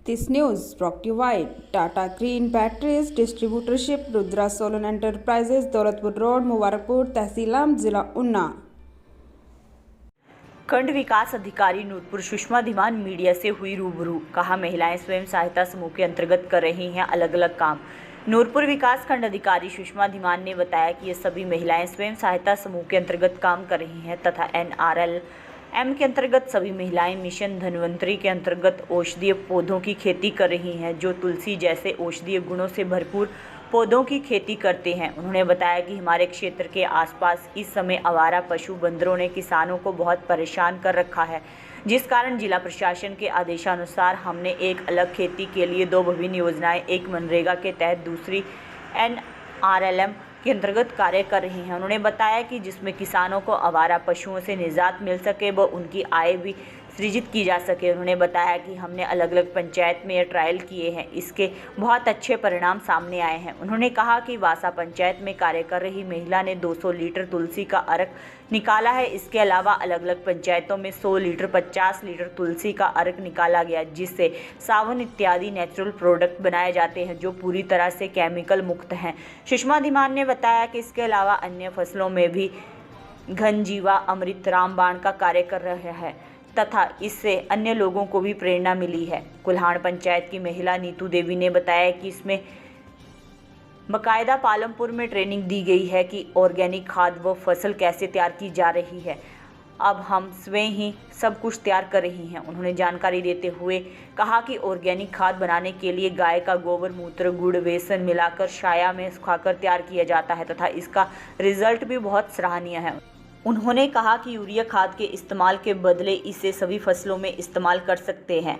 This news brought to you by Tata Green Batteries Distributorship, Rudra Solar Enterprises, Daulatpur road, Mubarakpur, तहसील आम, जिला उन्ना। खंड विकास अधिकारी नूरपुर सुषमा धीमान मीडिया से हुई रूबरू। कहा, महिलाएं स्वयं सहायता समूह के अंतर्गत कर रही हैं अलग अलग काम। नूरपुर विकास खंड अधिकारी सुषमा धीमान ने बताया कि ये सभी महिलाएं स्वयं सहायता समूह के अंतर्गत काम कर रही हैं तथा NRLM के अंतर्गत सभी महिलाएं मिशन धन्वंतरी के अंतर्गत औषधीय पौधों की खेती कर रही हैं, जो तुलसी जैसे औषधीय गुणों से भरपूर पौधों की खेती करते हैं। उन्होंने बताया कि हमारे क्षेत्र के आसपास इस समय आवारा पशु बंदरों ने किसानों को बहुत परेशान कर रखा है, जिस कारण जिला प्रशासन के आदेशानुसार हमने एक अलग खेती के लिए 2 विभिन्न योजनाएं, एक मनरेगा के तहत, दूसरी NRLM के अंतर्गत कार्य कर रही हैं। उन्होंने बताया कि जिसमें किसानों को आवारा पशुओं से निजात मिल सके व उनकी आय भी सृजित की जा सके। उन्होंने बताया कि हमने अलग अलग पंचायत में ये ट्रायल किए हैं, इसके बहुत अच्छे परिणाम सामने आए हैं। उन्होंने कहा कि वासा पंचायत में कार्य कर रही महिला ने 200 लीटर तुलसी का अर्क निकाला है। इसके अलावा अलग अलग पंचायतों में 100 लीटर 50 लीटर तुलसी का अर्क निकाला गया, जिससे साबुन इत्यादि नेचुरल प्रोडक्ट बनाए जाते हैं जो पूरी तरह से केमिकल मुक्त हैं। सुषमा धीमान ने बताया कि इसके अलावा अन्य फसलों में भी घनजीवा अमृत रामबाण का कार्य कर रहा है तथा इससे अन्य लोगों को भी प्रेरणा मिली है। कुल्हाड़ पंचायत की महिला नीतू देवी ने बताया कि इसमें बकायदा पालमपुर में ट्रेनिंग दी गई है कि ऑर्गेनिक खाद व फसल कैसे तैयार की जा रही है। अब हम स्वयं ही सब कुछ तैयार कर रही हैं। उन्होंने जानकारी देते हुए कहा कि ऑर्गेनिक खाद बनाने के लिए गाय का गोबर, मूत्र, गुड़, बेसन मिलाकर छाया में सुखाकर तैयार किया जाता है तथा इसका रिजल्ट भी बहुत सराहनीय है। उन्होंने कहा कि यूरिया खाद के इस्तेमाल के बदले इसे सभी फसलों में इस्तेमाल कर सकते हैं।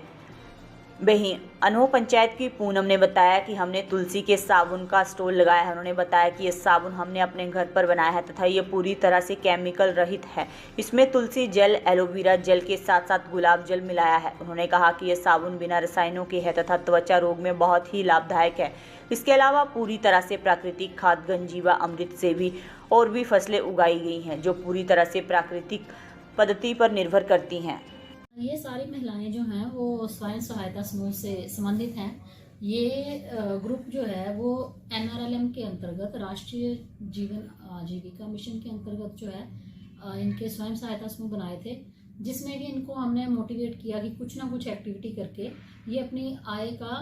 वहीं अनहो पंचायत की पूनम ने बताया कि हमने तुलसी के साबुन का स्टॉल लगाया है। उन्होंने बताया कि ये साबुन हमने अपने घर पर बनाया है तथा ये पूरी तरह से केमिकल रहित है। इसमें तुलसी जल, एलोवेरा जेल के साथ साथ गुलाब जल मिलाया है। उन्होंने कहा कि ये साबुन बिना रसायनों के है तथा त्वचा रोग में बहुत ही लाभदायक है। इसके अलावा पूरी तरह से प्राकृतिक खाद घनजीवा अमृत से भी और भी फसलें उगाई गई हैं, जो पूरी तरह से प्राकृतिक पद्धति पर निर्भर करती हैं। ये सारी महिलाएं जो हैं वो स्वयं सहायता समूह से संबंधित हैं। ये ग्रुप जो है वो NRLM के अंतर्गत, राष्ट्रीय जीवन आजीविका मिशन के अंतर्गत जो है इनके स्वयं सहायता समूह बनाए थे, जिसमें कि इनको हमने मोटिवेट किया कि कुछ ना कुछ एक्टिविटी करके ये अपनी आय का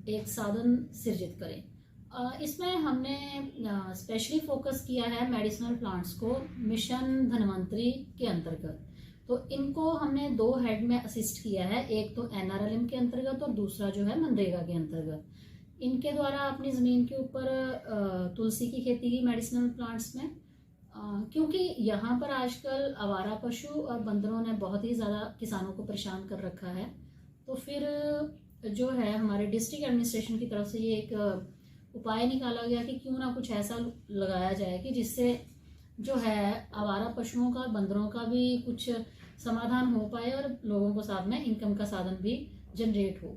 एक साधन सृजित करें। इसमें हमने स्पेशली फोकस किया है मेडिसिनल प्लांट्स को मिशन धन्वंतरी के अंतर्गत। तो इनको हमने 2 हेड में असिस्ट किया है, एक तो NRLM के अंतर्गत और दूसरा जो है मनरेगा के अंतर्गत। इनके द्वारा अपनी ज़मीन के ऊपर तुलसी की खेती की मेडिसिनल प्लांट्स में, क्योंकि यहाँ पर आजकल आवारा पशु और बंदरों ने बहुत ही ज़्यादा किसानों को परेशान कर रखा है। तो फिर जो है हमारे डिस्ट्रिक्ट एडमिनिस्ट्रेशन की तरफ से ये एक उपाय निकाला गया कि क्यों ना कुछ ऐसा लगाया जाए कि जिससे जो है आवारा पशुओं का, बंदरों का भी कुछ समाधान हो पाए और लोगों को साथ में इनकम का साधन भी जनरेट हो।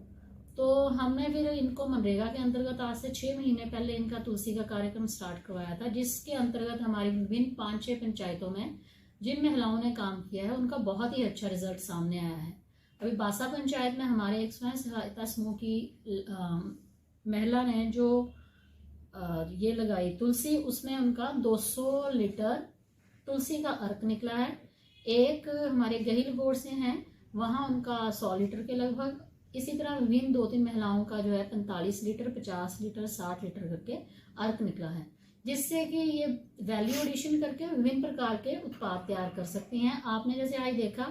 तो हमने फिर इनको मनरेगा के अंतर्गत आज से 6 महीने पहले इनका तुलसी का कार्यक्रम स्टार्ट करवाया था, जिसके अंतर्गत हमारी विभिन्न 5-6 पंचायतों में जिन महिलाओं ने काम किया है उनका बहुत ही अच्छा रिजल्ट सामने आया है। अभी बासा पंचायत में हमारे एक स्वयं सहायता समूह की महिला ने जो ये लगाई तुलसी, उसमें उनका 200 लीटर तुलसी का अर्क निकला है। एक हमारे गहिल गोड़ से हैं, वहाँ उनका 100 लीटर के लगभग। इसी तरह विभिन्न 2-3 महिलाओं का जो है 45 लीटर, 50 लीटर, 60 लीटर करके अर्क निकला है, जिससे कि ये वैल्यू एडिशन करके विभिन्न प्रकार के उत्पाद तैयार कर सकती हैं। आपने जैसे आज देखा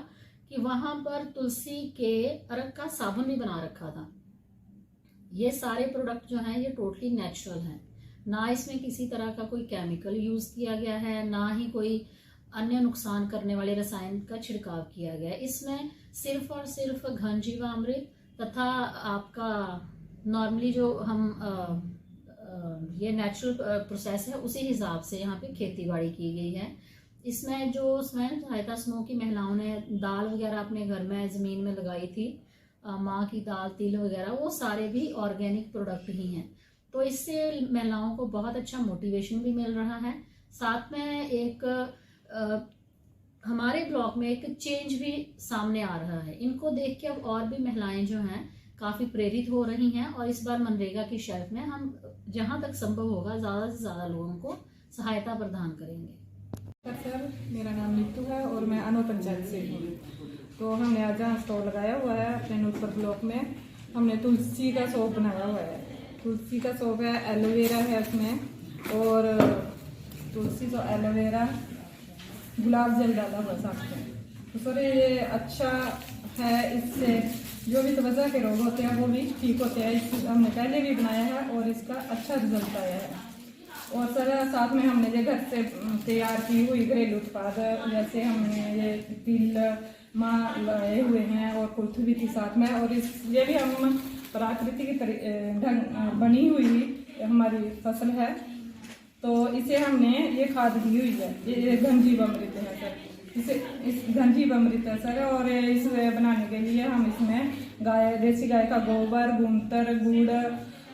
कि वहाँ पर तुलसी के अर्क का साबुन भी बना रखा था। ये सारे प्रोडक्ट जो हैं ये टोटली नेचुरल हैं, ना इसमें किसी तरह का कोई केमिकल यूज किया गया है, ना ही कोई अन्य नुकसान करने वाले रसायन का छिड़काव किया गया है। इसमें सिर्फ और सिर्फ घनजीवा अमृत तथा आपका नॉर्मली जो हम ये नेचुरल प्रोसेस है उसी हिसाब से यहाँ पे खेती बाड़ी की गई है। इसमें जो स्वयं सहायता समूह की महिलाओं ने दाल वगैरह अपने घर में ज़मीन में लगाई थी, माँ की दाल, तिल वगैरह, वो सारे भी ऑर्गेनिक प्रोडक्ट ही हैं। तो इससे महिलाओं को बहुत अच्छा मोटिवेशन भी मिल रहा है। साथ में एक हमारे ब्लॉक में एक चेंज भी सामने आ रहा है। इनको देख के अब और भी महिलाएं जो हैं काफ़ी प्रेरित हो रही हैं और इस बार मनरेगा की शेल्फ में हम जहां तक संभव होगा ज़्यादा से ज़्यादा लोगों को सहायता प्रदान करेंगे। सर, मेरा नाम नीतू है और मैं अनो पंचायत से हूँ। तो हमने आज यहाँ स्टॉल लगाया हुआ है अपने नूरपुर ब्लॉक में। हमने तुलसी का सोप बनाया हुआ है। तुलसी का सोप है, एलोवेरा है उसमें, और तुलसी तो एलोवेरा गुलाब जल डाला हुआ साथ में। तो सर ये अच्छा है, इससे जो भी त्वचा के रोग होते हैं वो भी ठीक होते हैं। इस हमने पहले भी बनाया है और इसका अच्छा रिजल्ट आया है। और सर साथ में हमने ये घर से तैयार की हुई घरेलू उत्पाद, जैसे हमने ये तिल माँ लाए हुए हैं और कुल्थ भी थी साथ में, और ये भी हम प्राकृतिक ढंग बनी हुई हमारी फसल है। तो इसे हमने ये खाद दी हुई है, ये घनजीवामृत है सर। इस घनजीवामृत है सर, और इस बनाने के लिए हम इसमें देसी गाय का गोबर, गूंतर, गुड़,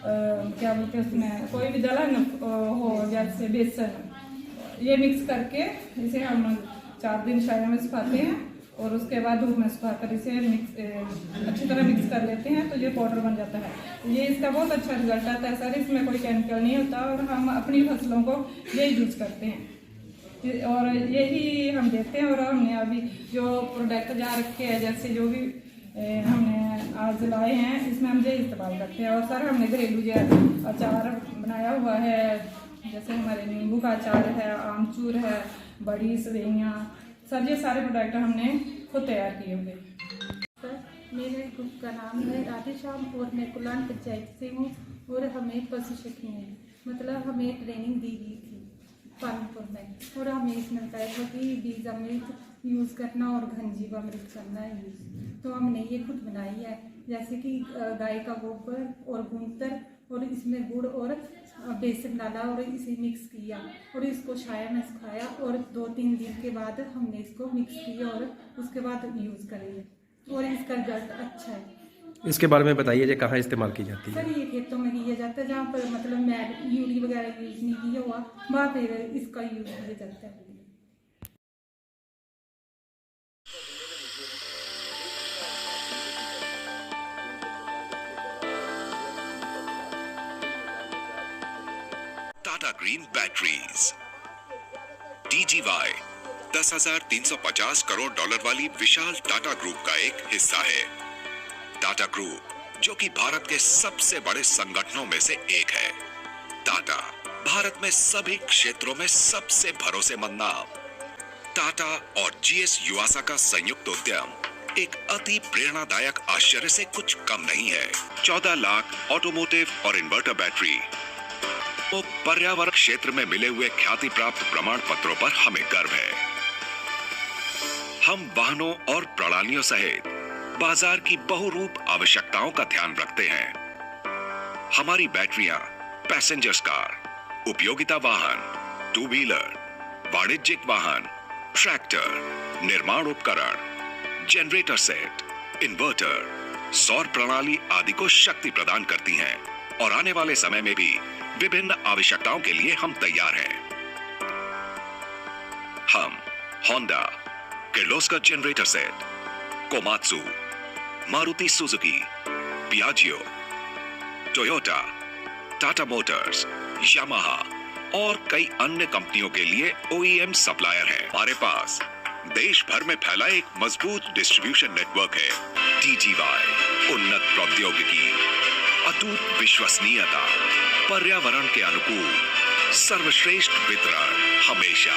क्या बोलते हैं उसमें कोई भी दलहन हो जैसे बेसन, ये मिक्स करके इसे हम 4 दिन छाया में सुखाते हैं और उसके बाद धूप में सुखाकर इसे अच्छी तरह मिक्स कर लेते हैं तो ये पाउडर बन जाता है। ये इसका बहुत अच्छा रिजल्ट आता है सर। इसमें कोई केमिकल नहीं होता और हम अपनी फसलों को यही यूज करते हैं और यही हम देते हैं। और हमने अभी जो प्रोडक्ट जा रखे हैं, जैसे जो भी हमने आज लाए हैं, इसमें हम ये इस्तेमाल करते हैं। और सर हमने घरेलू जो अचार बनाया हुआ है, जैसे हमारे नींबू का अचार है, आमचूर है, बड़ी सवैयाँ, सर ये सारे प्रोडक्ट हमने खुद तैयार किए हुए। सर मेरे ग्रुप का नाम है राधेश्याम और मैं कुलान पंचायत से हूँ और हमें प्रशिक्षक हैं, मतलब हमें ट्रेनिंग दी गई थी पालनपुर में, और हमें इसमें बताया था कि बीज अमृत यूज़ करना और घनजीवामृत करना है यूज़। तो हमने ये खुद बनाई है, जैसे कि गाय का गोबर और गूंतर और इसमें गुड़ और बेसन डाला और इसे मिक्स किया और इसको छाया में सुखाया और 2-3 दिन के बाद हमने इसको मिक्स किया और उसके बाद यूज़ करेंगे और इसका रिजल्ट अच्छा है। इसके बारे में बताइए, ये कहाँ इस्तेमाल की जाती है? सर ये खेतों में किया जाता है जहाँ पर मतलब यूरिया वगैरह यूज नहीं किया हुआ, वहाँ पर इसका यूज किया जाता है। Tata green batteries TGY 10,350 crore dollar वाली विशाल टाटा ग्रुप का एक हिस्सा है। टाटा ग्रुप जो कि भारत के सबसे बड़े संगठनों में से एक है। टाटा भारत में सभी क्षेत्रों में सबसे भरोसेमंद नाम। टाटा और GS युवासा का संयुक्त उद्यम एक अति प्रेरणादायक आश्चर्य से कुछ कम नहीं है। 14 लाख ऑटोमोटिव और इन्वर्टर बैटरी, तो पर्यावरण क्षेत्र में मिले हुए ख्याति प्राप्त प्रमाण पत्रों पर हमें गर्व है। हम वाहनों और प्रणालियों सहित बाजार की बहुरूप आवश्यकताओं का ध्यान रखते हैं। हमारी बैटरियां पैसेंजर्स कार, उपयोगिता वाहन, 2 व्हीलर, वाणिज्यिक वाहन, ट्रैक्टर, निर्माण उपकरण, जनरेटर सेट, इन्वर्टर, सौर प्रणाली आदि को शक्ति प्रदान करती हैं और आने वाले समय में भी विभिन्न आवश्यकताओं के लिए हम तैयार हैं। हम Honda, Kirloskar generator set, Komatsu, Maruti Suzuki, Piaggio, Toyota, Tata Motors, Yamaha और कई अन्य कंपनियों के लिए OEM सप्लायर है। हमारे पास देश भर में फैला एक मजबूत डिस्ट्रीब्यूशन नेटवर्क है। TGY उन्नत प्रौद्योगिकी, अटूट विश्वसनीयता, पर्यावरण के अनुकूल, सर्वश्रेष्ठ वितरण हमेशा।